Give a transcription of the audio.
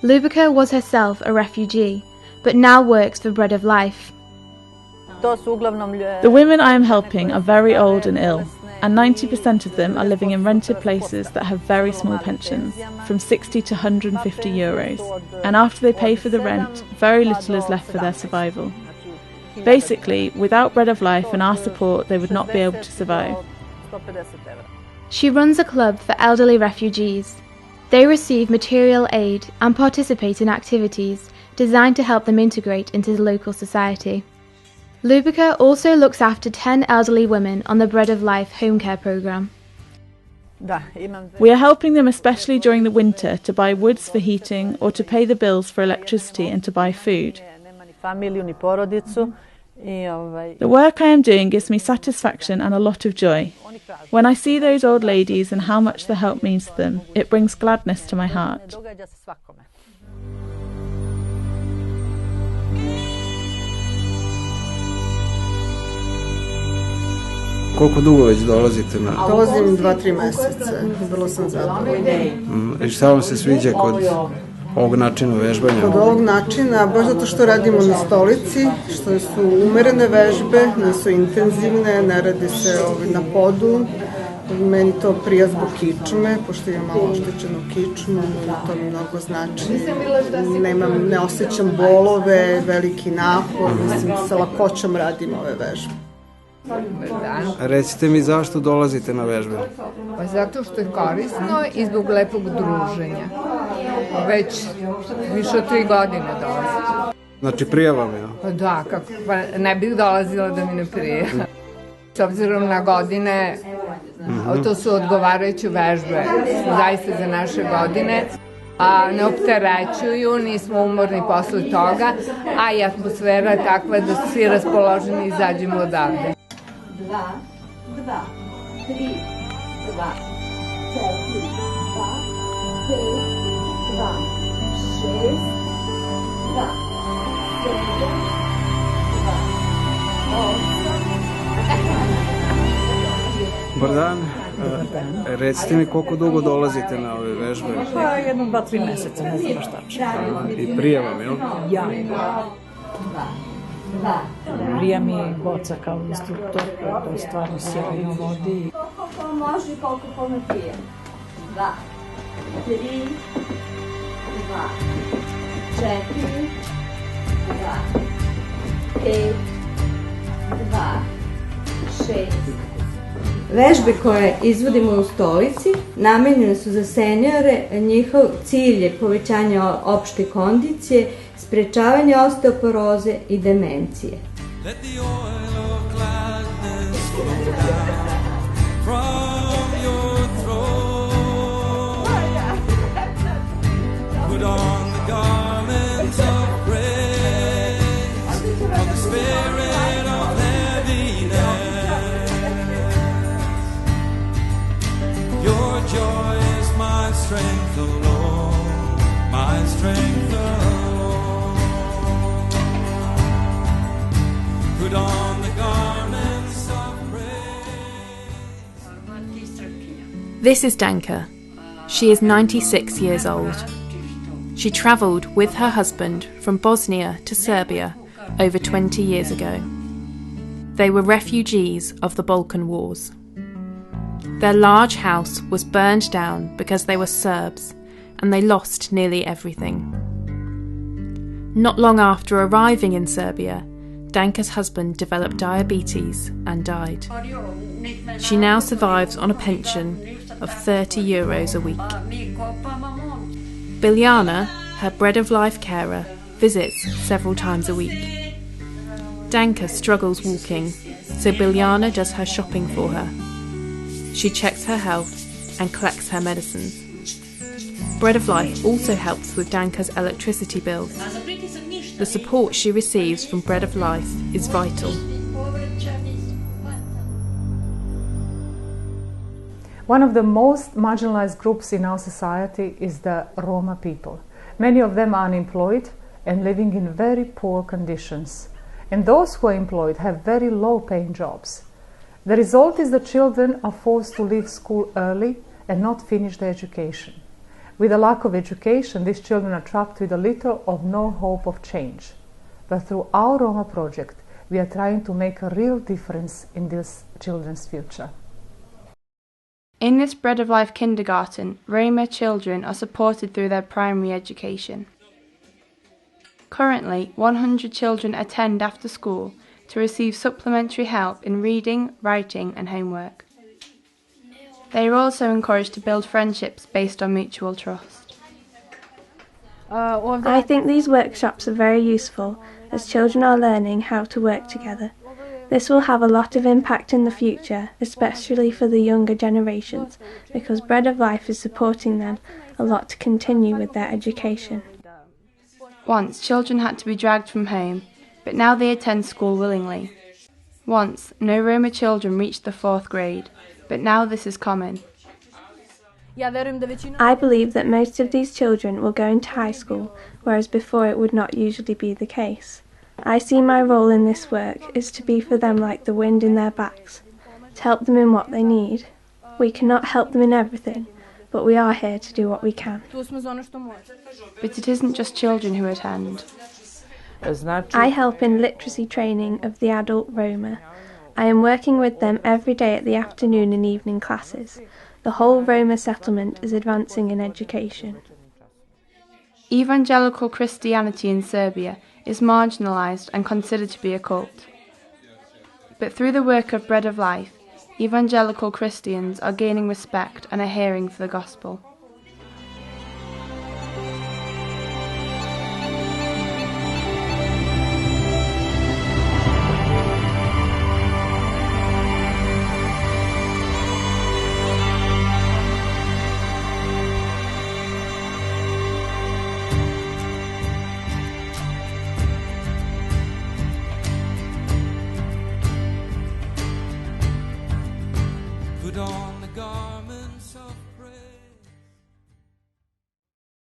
Lubica was herself a refugee, but now works for Bread of Life. The women I am helping are very old and ill, and 90% of them are living in rented places that have very small pensions, from 60 to 150 euros, and after they pay for the rent, very little is left for their survival. Basically, without Bread of Life and our support, they would not be able to survive. She runs a club for elderly refugees. They receive material aid and participate in activities designed to help them integrate into the local society. Lubica also looks after 10 elderly women on the Bread of Life home care programme. We are helping them especially during the winter to buy woods for heating or to pay the bills for electricity and to buy food. The work I am doing gives me satisfaction and a lot of joy. When I see those old ladies and how much the help means to them, it brings gladness to my heart. Koliko dugo već dolazite na... Dolazim 2-3 meseca, vrlo sam zadovoljna. I šta vam se sviđa kod ovog načina vežbanja? Kod ovog načina, baš zato što radimo na stolici, što su umerene vežbe, nisu intenzivne, ne radi se na podu. Meni to prija zbog kičme, pošto imam malo oštećenu kičmu, to mi mnogo znači. Ne osjećam bolove, veliki napor, mislim, sa lakoćom radim ove vežbe. Recite mi zašto dolazite na vežbe? Pa zato što je korisno i zbog lepog druženja. Već više od 3 godine dolazim. Znači prija vam je? Pa da, pa ne bih dolazila da mi ne prija. S obzirom na godine, to su odgovarajuće vežbe, zaista za naše godine. A ne opterećuju, nismo umorni posle toga, a i atmosfera je takva da su svi raspoloženi i izađemo odavde. 2, 3, 2, 4, 2, 5, 2, 6, 2, 7, 2, 8. Dobar dan. Recite mi koliko dugo dolazite na ove vežbe? Pa jedno 2-3 meseca, ne znam šta će. I prija vam, jel? Ja. Prija mi Boca kao instruktor, to je stvarno sjajno vodi. Koliko može, koliko kome prija. 2, 3, 2, 4, 2, 5, 2, 6. Vežbe koje izvodimo u stolici namenjene su za seniore, njihov cilj je povećanje opšte kondicije, sprečavanje osteoporoze i demencije. Strength alone, my strength alone. Put on the garments of praise. This is Danka. She is 96 years old. She travelled with her husband from Bosnia to Serbia over 20 years ago. They were refugees of the Balkan Wars. Their large house was burned down because they were Serbs, and they lost nearly everything. Not long after arriving in Serbia, Danka's husband developed diabetes and died. She now survives on a pension of 30 euros a week. Biljana, her Bread of Life carer, visits several times a week. Danka struggles walking, so Biljana does her shopping for her. She checks her health and collects her medicines. Bread of Life also helps with Danka's electricity bills. The support she receives from Bread of Life is vital. One of the most marginalized groups in our society is the Roma people. Many of them are unemployed and living in very poor conditions. And those who are employed have very low-paying jobs. The result is that children are forced to leave school early and not finish their education. With a lack of education, these children are trapped with a little or no hope of change. But through our Roma project, we are trying to make a real difference in these children's future. In this Bread of Life kindergarten, Roma children are supported through their primary education. Currently, 100 children attend after school to receive supplementary help in reading, writing and homework. They are also encouraged to build friendships based on mutual trust. I think these workshops are very useful as children are learning how to work together. This will have a lot of impact in the future, especially for the younger generations, because Bread of Life is supporting them a lot to continue with their education. Once, children had to be dragged from home, but now they attend school willingly. Once, no Roma children reached the 4th grade, but now this is common. I believe that most of these children will go into high school, whereas before it would not usually be the case. I see my role in this work is to be for them like the wind in their backs, to help them in what they need. We cannot help them in everything, but we are here to do what we can. But it isn't just children who attend. I help in literacy training of the adult Roma. I am working with them every day at the afternoon and evening classes. The whole Roma settlement is advancing in education. Evangelical Christianity in Serbia is marginalised and considered to be a cult. But through the work of Bread of Life, evangelical Christians are gaining respect and a hearing for the gospel. Put on the garments of praise.